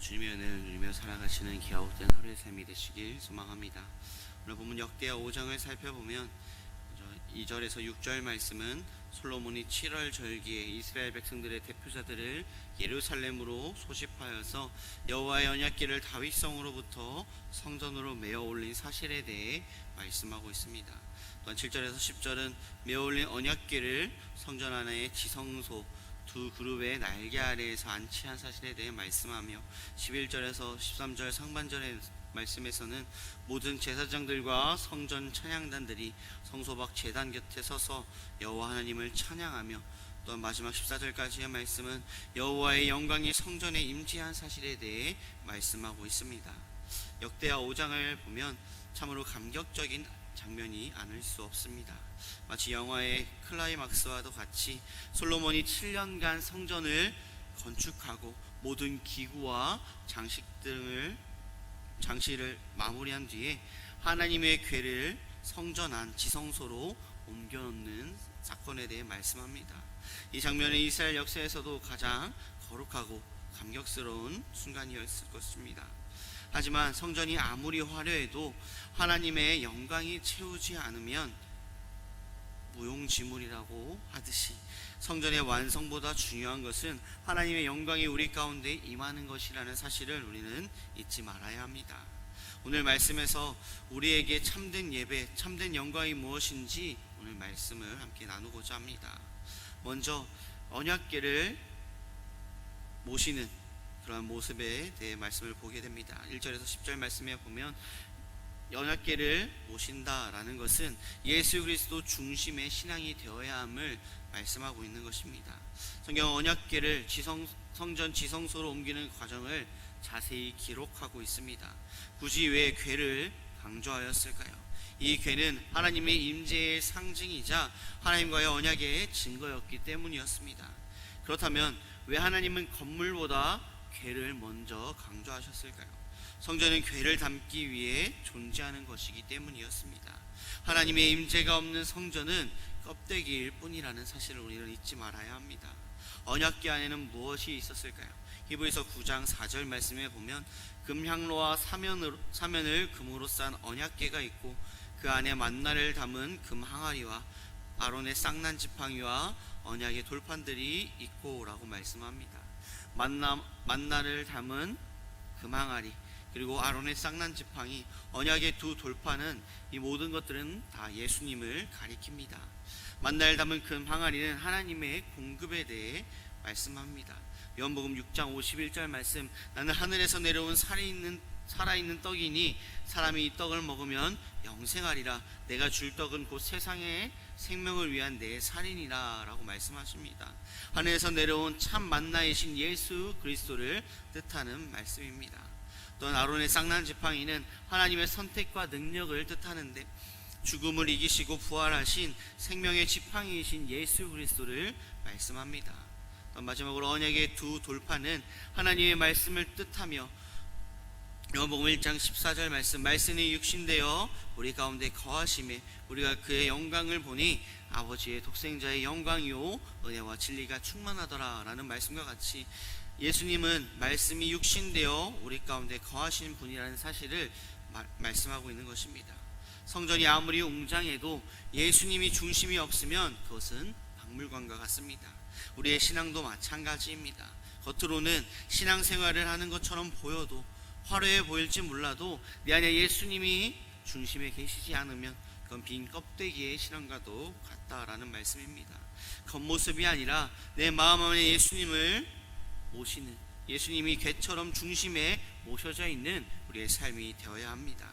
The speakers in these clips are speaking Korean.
주님의 은혜를 누리며 살아가시는 기아웃된 하루의 삶이 되시길 소망합니다. 오늘 본문 역대하 5장을 살펴보면 2절에서 6절 말씀은 솔로몬이 7월 절기에 이스라엘 백성들의 대표자들을 예루살렘으로 소집하여서 여호와의 언약궤를 다윗성으로부터 성전으로 메어 올린 사실에 대해 말씀하고 있습니다. 또한 7절에서 10절은 메어 올린 언약궤를 성전 안의 지성소 두 그룹의 날개 아래에서 안치한 사실에 대해 말씀하며 11절에서 13절 상반절의 말씀에서는 모든 제사장들과 성전 찬양단들이 성소 밖 제단 곁에 서서 여호와 하나님을 찬양하며, 또 마지막 14절까지의 말씀은 여호와의 영광이 성전에 임재한 사실에 대해 말씀하고 있습니다. 역대하 5장을 보면 참으로 감격적인 장면이 아닐 수 없습니다. 마치 영화의 클라이막스와도 같이 솔로몬이 7년간 성전을 건축하고 모든 기구와 장치를 마무리한 뒤에 하나님의 궤를 성전 안 지성소로 옮겨놓는 사건에 대해 말씀합니다. 이 장면은 이스라엘 역사에서도 가장 거룩하고 감격스러운 순간이었을 것입니다. 하지만 성전이 아무리 화려해도 하나님의 영광이 채우지 않으면 무용지물이라고 하듯이 성전의 완성보다 중요한 것은 하나님의 영광이 우리 가운데 임하는 것이라는 사실을 우리는 잊지 말아야 합니다. 오늘 말씀에서 우리에게 참된 예배, 참된 영광이 무엇인지 오늘 말씀을 함께 나누고자 합니다. 먼저 언약궤를 모시는 그러한 모습에 대해 말씀을 보게 됩니다. 1절에서 10절 말씀에 보면 언약궤를 모신다라는 것은 예수 그리스도 중심의 신앙이 되어야 함을 말씀하고 있는 것입니다. 성경은 언약궤를 성전 지성소로 옮기는 과정을 자세히 기록하고 있습니다. 굳이 왜 궤를 강조하였을까요? 이 궤는 하나님의 임재의 상징이자 하나님과의 언약의 증거였기 때문이었습니다. 그렇다면 왜 하나님은 건물보다 궤를 먼저 강조하셨을까요? 성전은 궤를 담기 위해 존재하는 것이기 때문이었습니다. 하나님의 임재가 없는 성전은 껍데기일 뿐이라는 사실을 우리는 잊지 말아야 합니다. 언약궤 안에는 무엇이 있었을까요? 히브리서 9장 4절 말씀에 보면 금향로와 사면을 금으로 싼 언약궤가 있고 그 안에 만나를 담은 금 항아리와 아론의 쌍난 지팡이와 언약의 돌판들이 있고 라고 말씀합니다. 만나를 담은 금 항아리 그리고 아론의 쌍난 지팡이, 언약의 두 돌판은 이 모든 것들은 다 예수님을 가리킵니다. 만나를 담은 금 항아리는 하나님의 공급에 대해 말씀합니다. 요한복음 6장 51절 말씀, 나는 하늘에서 내려온 살아있는 떡이니 사람이 이 떡을 먹으면 영생하리라. 내가 줄 떡은 곧 세상의 생명을 위한 내 살이니라 라고 말씀하십니다. 하늘에서 내려온 참 만나이신 예수 그리스도를 뜻하는 말씀입니다. 또한 아론의 쌍난 지팡이는 하나님의 선택과 능력을 뜻하는데 죽음을 이기시고 부활하신 생명의 지팡이이신 예수 그리스도를 말씀합니다. 또 마지막으로 언약의 두 돌판은 하나님의 말씀을 뜻하며 요한복음 1장 14절 말씀이 육신되어 우리 가운데 거하심에 우리가 그의 영광을 보니 아버지의 독생자의 영광이요 은혜와 진리가 충만하더라 라는 말씀과 같이 예수님은 말씀이 육신되어 우리 가운데 거하시는 분이라는 사실을 말씀하고 있는 것입니다. 성전이 아무리 웅장해도 예수님이 중심이 없으면 그것은 박물관과 같습니다. 우리의 신앙도 마찬가지입니다. 겉으로는 신앙생활을 하는 것처럼 보여도 화려해 보일지 몰라도 내 안에 예수님이 중심에 계시지 않으면 그건 빈 껍데기의 신앙과도 같다라는 말씀입니다. 겉모습이 아니라 내 마음 안에 예수님을 모시는, 예수님이 궤처럼 중심에 모셔져 있는 우리의 삶이 되어야 합니다.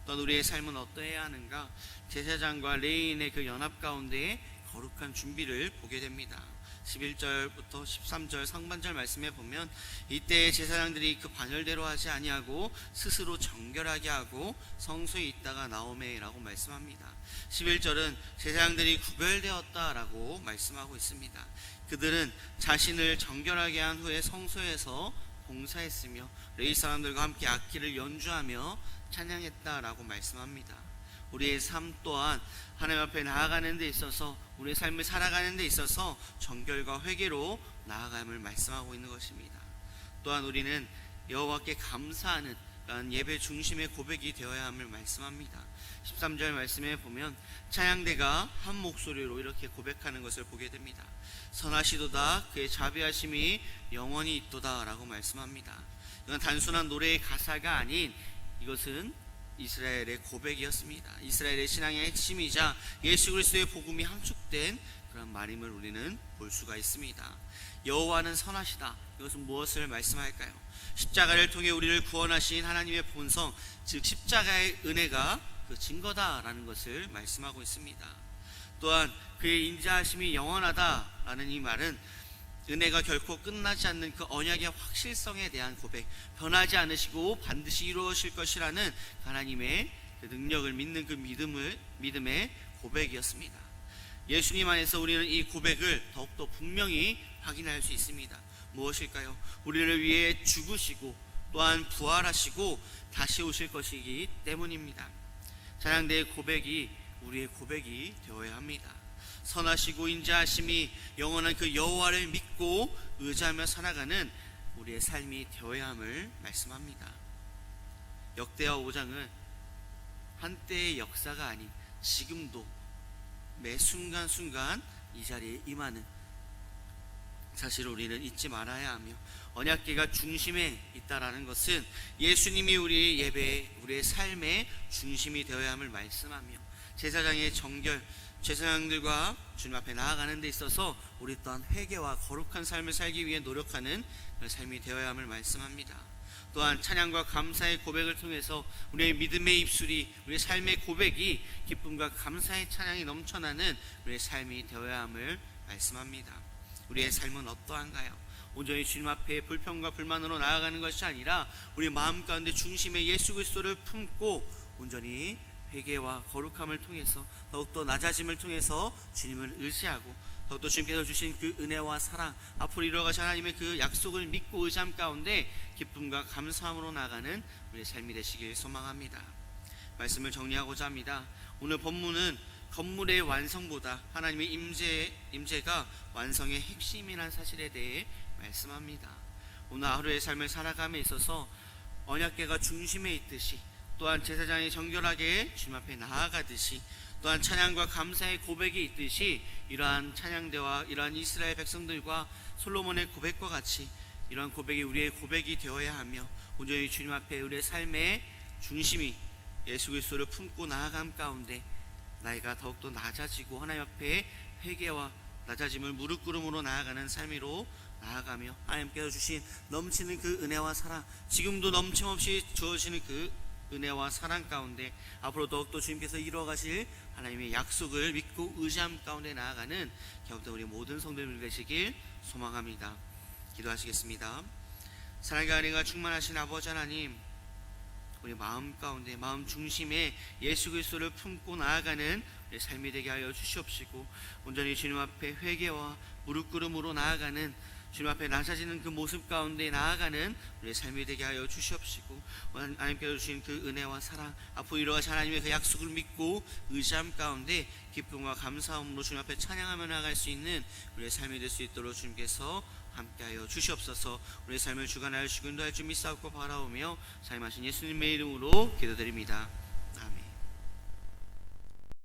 또한 우리의 삶은 어떠해야 하는가? 제사장과 레위인의 그 연합 가운데에 거룩한 준비를 보게 됩니다. 11절부터 13절 상반절 말씀에 보면 이때 제사장들이 그 반열대로 하지 아니하고 스스로 정결하게 하고 성소에 있다가 나오매 라고 말씀합니다. 11절은 제사장들이 구별되었다라고 말씀하고 있습니다. 그들은 자신을 정결하게 한 후에 성소에서 봉사했으며 레위 사람들과 함께 악기를 연주하며 찬양했다라고 말씀합니다. 우리의 삶 또한 하나님 앞에 나아가는 데 있어서, 우리의 삶을 살아가는 데 있어서 정결과 회개로 나아감을 말씀하고 있는 것입니다. 또한 우리는 여호와께 감사하는 예배 중심의 고백이 되어야 함을 말씀합니다. 13절 말씀에 보면 찬양대가 한 목소리로 이렇게 고백하는 것을 보게 됩니다. 선하시도다 그의 자비하심이 영원히 있도다 라고 말씀합니다. 이건 단순한 노래의 가사가 아닌 이것은 이스라엘의 고백이었습니다. 이스라엘의 신앙의 핵심이자 예수 그리스도의 복음이 함축된 그런 말임을 우리는 볼 수가 있습니다. 여호와는 선하시다. 이것은 무엇을 말씀할까요? 십자가를 통해 우리를 구원하신 하나님의 본성, 즉 십자가의 은혜가 그 증거다라는 것을 말씀하고 있습니다. 또한 그의 인자하심이 영원하다라는 이 말은 은혜가 결코 끝나지 않는 그 언약의 확실성에 대한 고백, 변하지 않으시고 반드시 이루어질 것이라는 하나님의 그 능력을 믿는 그 믿음의 고백이었습니다. 예수님 안에서 우리는 이 고백을 더욱더 분명히 확인할 수 있습니다. 무엇일까요? 우리를 위해 죽으시고 또한 부활하시고 다시 오실 것이기 때문입니다. 찬양대의 고백이 우리의 고백이 되어야 합니다. 선하시고 인자하심이 영원한 그 여호와를 믿고 의지하며 살아가는 우리의 삶이 되어야 함을 말씀합니다. 역대하 5장은 한때의 역사가 아닌 지금도 매 순간순간 이 자리에 임하는 사실을 우리는 잊지 말아야 하며, 언약궤가 중심에 있다라는 것은 예수님이 우리의 예배, 우리의 삶의 중심이 되어야 함을 말씀하며, 제사장의 정결, 제사장들과 주님 앞에 나아가는 데 있어서 우리 또한 회개와 거룩한 삶을 살기 위해 노력하는 삶이 되어야 함을 말씀합니다. 또한 찬양과 감사의 고백을 통해서 우리의 믿음의 입술이, 우리의 삶의 고백이 기쁨과 감사의 찬양이 넘쳐나는 우리의 삶이 되어야 함을 말씀합니다. 우리의 삶은 어떠한가요? 온전히 주님 앞에 불평과 불만으로 나아가는 것이 아니라 우리 마음 가운데 중심에 예수 그리스도를 품고 온전히 회개와 거룩함을 통해서 더욱더 낮아짐을 통해서 주님을 의지하고 더욱더 주님께서 주신 그 은혜와 사랑, 앞으로 이루어가실 하나님의 그 약속을 믿고 의지함 가운데 기쁨과 감사함으로 나아가는 우리의 삶이 되시길 소망합니다. 말씀을 정리하고자 합니다. 오늘 본문은 건물의 완성보다 하나님의 임재가 완성의 핵심이라는 사실에 대해 말씀합니다. 오늘 하루의 삶을 살아감에 있어서 언약궤가 중심에 있듯이, 또한 제사장이 정결하게 주님 앞에 나아가듯이, 또한 찬양과 감사의 고백이 있듯이 이러한 찬양대와 이러한 이스라엘 백성들과 솔로몬의 고백과 같이 이러한 고백이 우리의 고백이 되어야 하며, 온전히 주님 앞에 우리의 삶의 중심이 예수 그리스도를 품고 나아감 가운데 나이가 더욱더 낮아지고 하나님 앞에 회개와 낮아짐을 무릎 꿇음으로 나아가는 삶으로 나아가며, 하나님께서 주신 넘치는 그 은혜와 사랑, 지금도 넘침없이 주어지는 그 은혜와 사랑 가운데 앞으로 더욱더 주님께서 이루어가실 하나님의 약속을 믿고 의지함 가운데 나아가는 겨우다 우리 모든 성도들 되시길 소망합니다. 기도하시겠습니다. 사랑과 은혜가 충만하신 아버지 하나님, 우리 마음 가운데, 마음 중심에 예수 그리스도를 품고 나아가는 우리 삶이 되게 하여 주시옵시고, 온전히 주님 앞에 회개와 무릎 꿇음으로 나아가는, 주님 앞에 낮아지는 그 모습 가운데 나아가는 우리의 삶이 되게 하여 주시옵시고, 하나님께서 주신 그 은혜와 사랑, 앞으로 이루어가실 하나님의 그 약속을 믿고 의지함 가운데 기쁨과 감사함으로 주님 앞에 찬양하며 나아갈 수 있는 우리의 삶이 될 수 있도록 주님께서 함께하여 주시옵소서. 우리의 삶을 주관하여 주군도 할 줄 믿사옵고 바라오며 사임하신 예수님의 이름으로 기도드립니다.